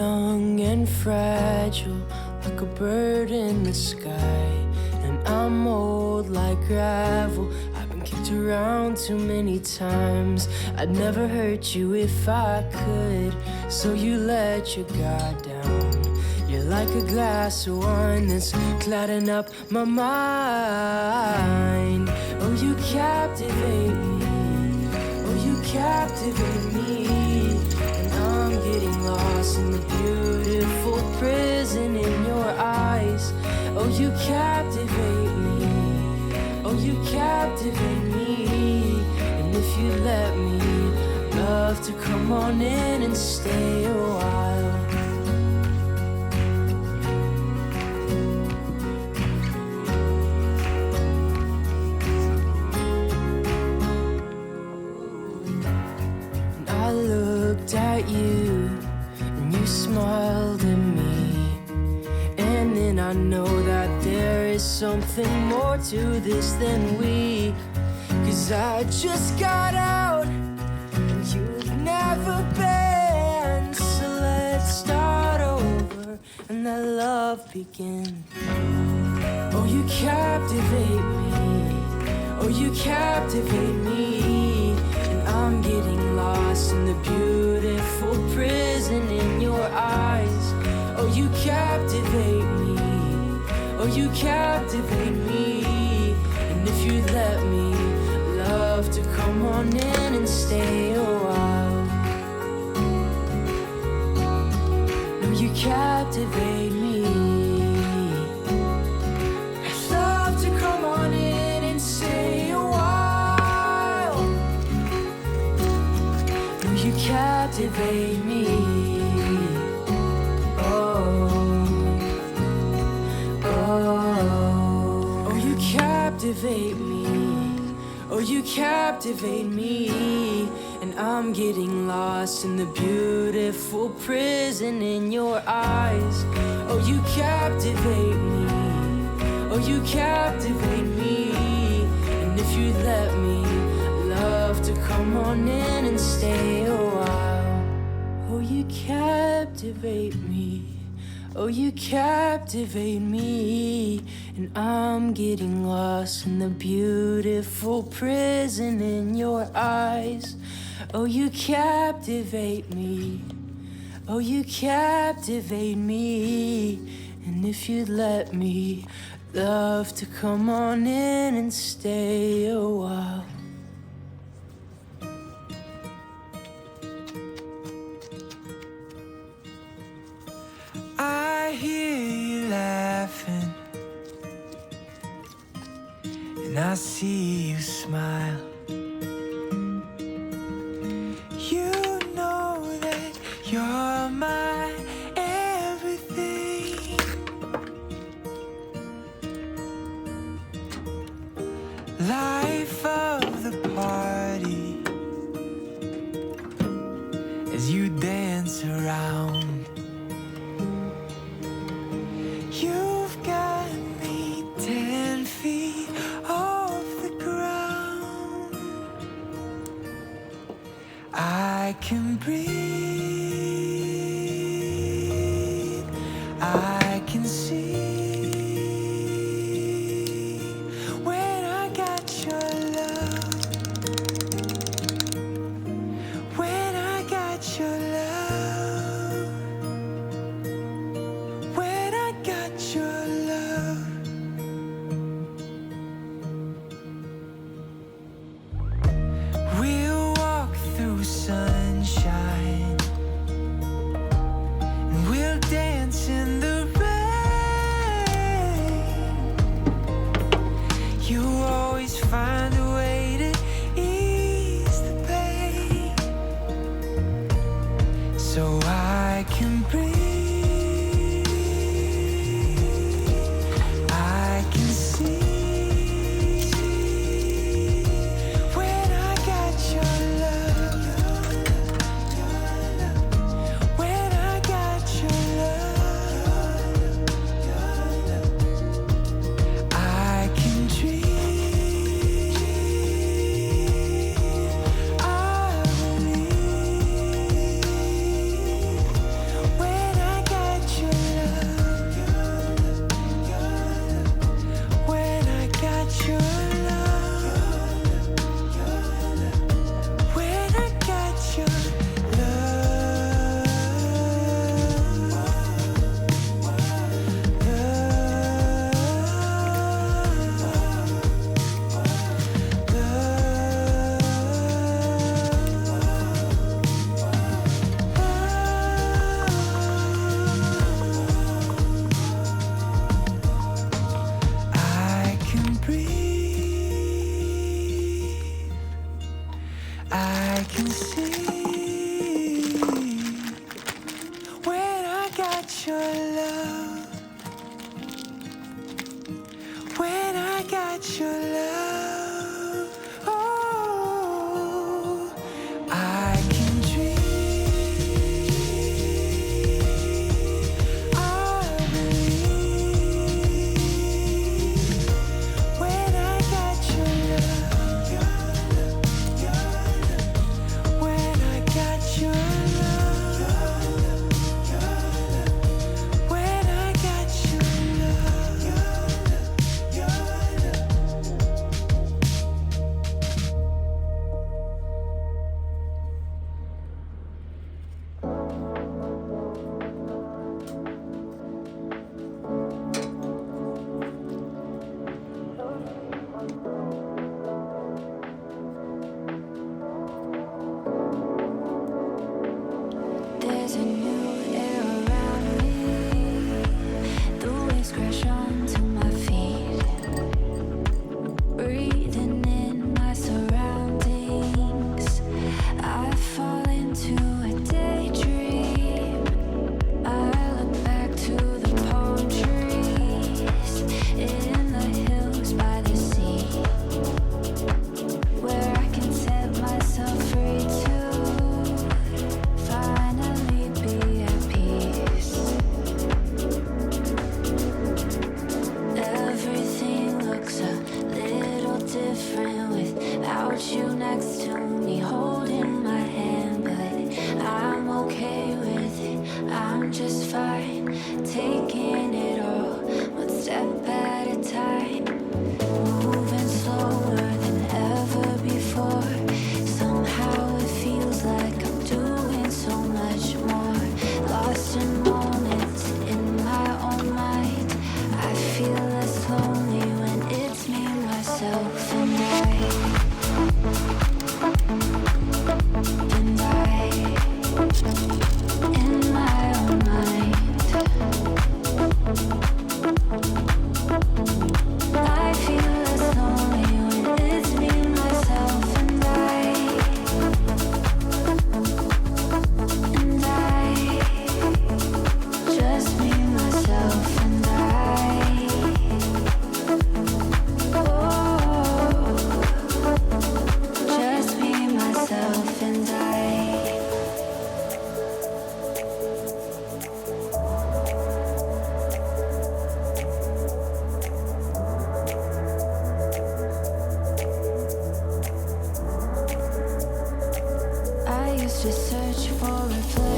young and fragile, like a bird in the sky. And I'm old like gravel, I've been kicked around too many times. I'd never hurt you if I could, so you let your guard down. You're like a glass of wine that's clouding up my mind. Oh, you captivate me, oh, you captivate me. And I'm getting lost in the beautiful prison in your eyes. Oh, you captivate me, oh, you captivate me. And if you let me, love to come on in and stay a while. And I looked at you, and you smiled at me. And then I know that there is something more to this than we. 'Cause I just got out, and you've never been. So let's start over, and let love begin. Oh, you captivate me, oh, you captivate me. And I'm getting lost in the beautiful prison in your eyes. Oh, you captivate me, oh, you captivate me. And if you let me, love to come on in and stay a while. No, you captivate me. I'd love to come on in and stay a while. No, you captivate me. Oh, you captivate me, oh, you captivate me. And I'm getting lost in the beautiful prison in your eyes. Oh, you captivate me, oh, you captivate me. And if you let me, love to come on in and stay a while. Oh, you captivate me, oh, you captivate me. And I'm getting lost in the beautiful prison in your eyes. Oh, you captivate me, oh, you captivate me. And if you'd let me, love to come on in and stay a while. I hear you laughing, and I see you smile. You know that you're my everything. Life of the party as you dance around. You've got me 10 feet off the ground. I can breathe, I can see when I got your love, when I got your love, when I got your love. We'll walk through sunshine got your love, when I got your love, oh, I can dream, I believe, when I got your love, when I got your love. There's a new air around me, the waves crash onto my feet, breathing in my surroundings. I fall into a daydream. I look back to the palm trees in the hills by the sea, where I can set myself free to finally be at peace. Everything looks a little different without you next to me, holding my hand, but I'm okay with it. I'm just fine, taking it all one step at a time, moving slower than ever before. Somehow it feels like I'm doing so much more, lost in moments in my own mind. I feel less lonely when it's me, myself, and I. In my own mind, I feel less lonely when it's me, myself, and I. Just me, myself, and I. Oh, just me, myself, and I. I used to search for a place